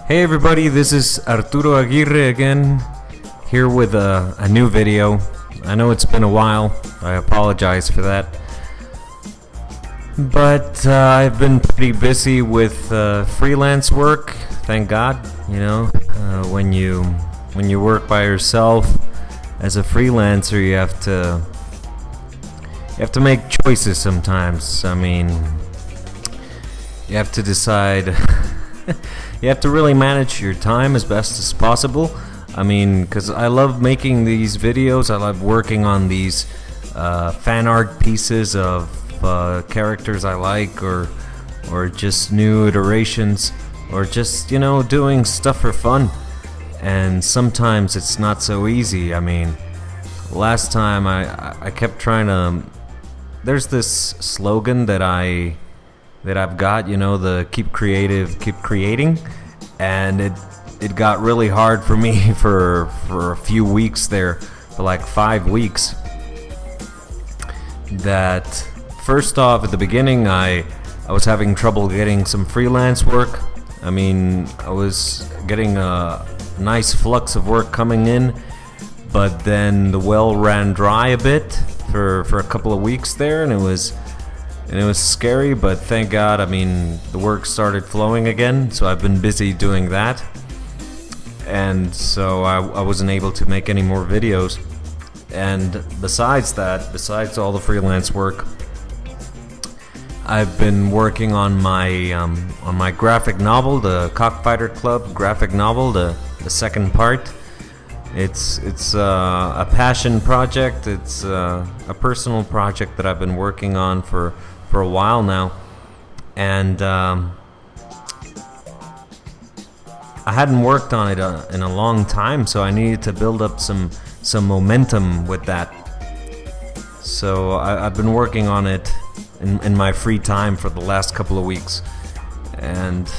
Hey everybody, this is Arturo Aguirre again, here with a new video. I know it's been a while, I apologize for that. But I've been pretty busy with freelance work, thank God. You know, when you work by yourself as a freelancer, you have to make choices sometimes. I mean, you have to decide. You have to really manage your time as best as possible. I mean, because I love making these videos. I love working on these fan art pieces of characters I like, or just new iterations, or just, you know, doing stuff for fun. And sometimes it's not so easy. I mean, last time I kept trying to. There's this slogan that I've got, you know, the keep creative, keep creating, and it got really hard for me for a few weeks there, for like 5 weeks. That first off, at the beginning, I was having trouble getting some freelance work. I mean, I was getting a nice flux of work coming in, but then the well ran dry a bit for a couple of weeks there, and it was scary, but thank God, I mean, the work started flowing again, so I've been busy doing that. And so I wasn't able to make any more videos. And besides all the freelance work, I've been working on my graphic novel, the Cockfighter Club graphic novel, the second part. It's a passion project. It's a personal project that I've been working on for a while now, and I hadn't worked on it in a long time, so I needed to build up some momentum with that. So I've been working on it in my free time for the last couple of weeks, and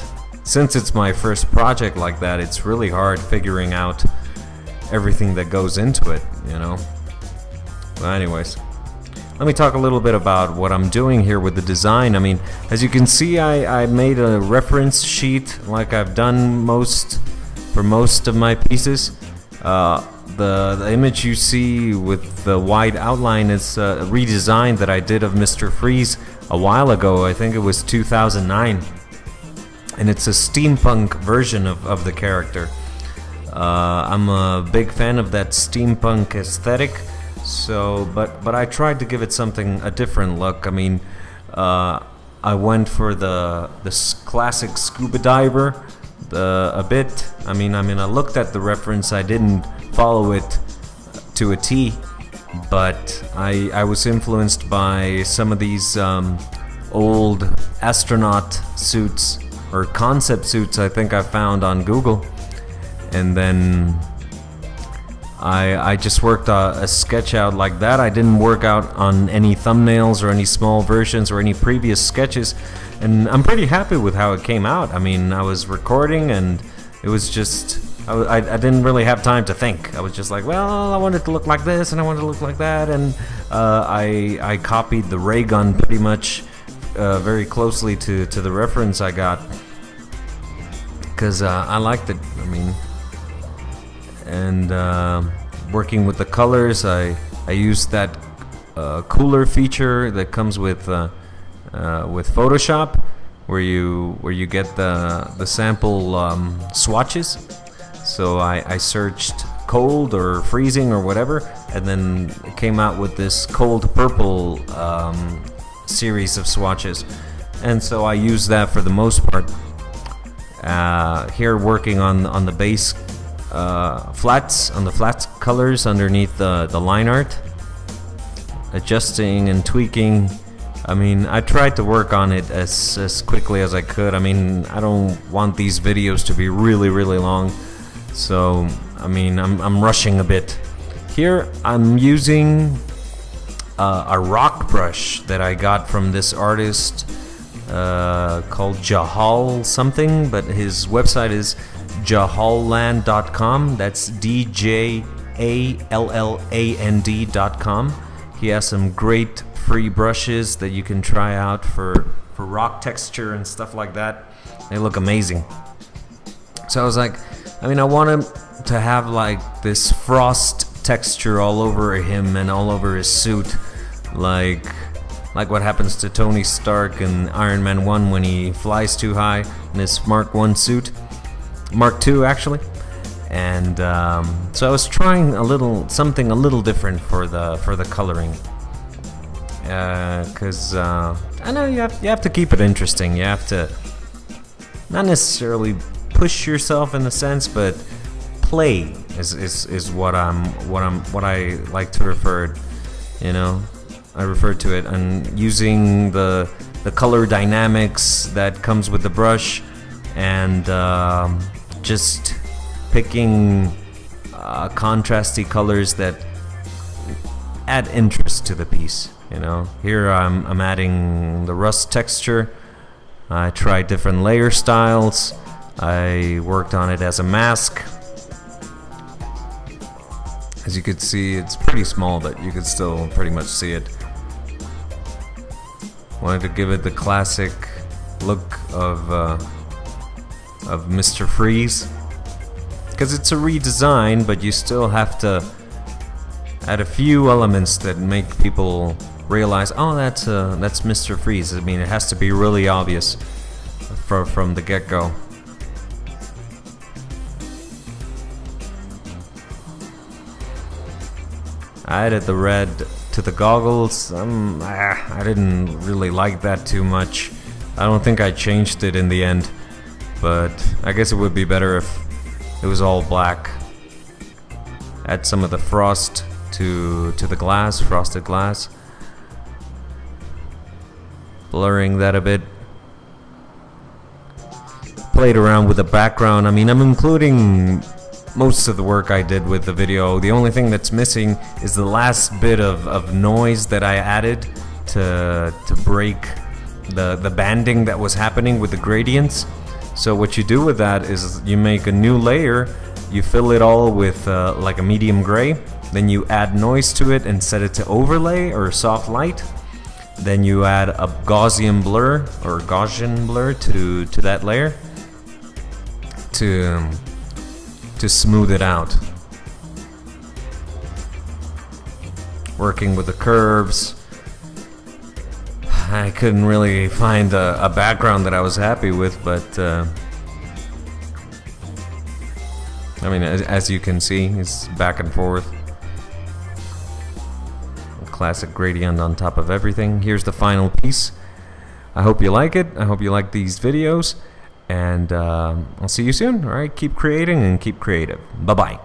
since it's my first project like that, it's really hard figuring out everything that goes into it, you know. But anyways, let me talk a little bit about what I'm doing here with the design. I mean, as you can see, I made a reference sheet like I've done for most of my pieces. The image you see with the wide outline is a redesign that I did of Mr. Freeze a while ago. I think it was 2009. And it's a steampunk version of the character. I'm a big fan of that steampunk aesthetic. So, but I tried to give it a different look. I mean, I went for this classic scuba diver, a bit. I mean, I looked at the reference. I didn't follow it to a T, but I was influenced by some of these old astronaut suits or concept suits I think I found on Google, and then I just worked a sketch out like that. I didn't work out on any thumbnails or any small versions or any previous sketches, and I'm pretty happy with how it came out. I mean, I was recording, and it was just, I didn't really have time to think. I was just like, well, I want it to look like this, and I want it to look like that, and I copied the ray gun pretty much very closely to the reference I got, because I liked it. I mean, and working with the colors, I used that cooler feature that comes with Photoshop, where you get the sample swatches. So I searched cold or freezing or whatever, and then it came out with this cold purple series of swatches, and so I used that for the most part. Here, working on the base flats, on the flat colors underneath the line art, adjusting and tweaking. I mean, I tried to work on it as quickly as I could. I mean, I don't want these videos to be really long, so I mean, I'm rushing a bit. Here I'm using a rock brush that I got from this artist called Jahal something, but his website is jahalland.com. That's DJALLAND.com. He has some great free brushes that you can try out for rock texture and stuff like that. They look amazing. So I was like, I mean, I want him to have like this frost texture all over him and all over his suit, like what happens to Tony Stark in Iron Man 1 when he flies too high in his Mark 1 suit, Mark 2 actually. And so I was trying something a little different for the coloring, because I know you have to keep it interesting. You have to not necessarily push yourself in a sense, but play is what I like to refer. You know, I refer to it, and using the color dynamics that comes with the brush, and just picking contrasty colors that add interest to the piece. You know, here I'm adding the rust texture. I tried different layer styles. I worked on it as a mask. As you could see, it's pretty small, but you could still pretty much see it. Wanted to give it the classic look of Mr. Freeze, because it's a redesign, but you still have to add a few elements that make people realize, oh, that's Mr. Freeze. I mean, it has to be really obvious from the get-go. I added the red to the goggles. I didn't really like that too much. I don't think I changed it in the end, but I guess it would be better if it was all black. Add some of the frost to the glass, frosted glass. Blurring that a bit. Played around with the background. I mean, I'm including most of the work I did with the video. The only thing that's missing is the last bit of noise that I added to break the banding that was happening with the gradients. So what you do with that is you make a new layer, you fill it all with like a medium gray, then you add noise to it and set it to overlay or soft light. Then you add a Gaussian blur to that layer to smooth it out. Working with the curves. I couldn't really find a background that I was happy with, but I mean, as you can see, it's back and forth. A classic gradient on top of everything. Here's the final piece. I hope you like it. I hope you like these videos. And I'll see you soon. All right, keep creating and keep creative. Bye-bye.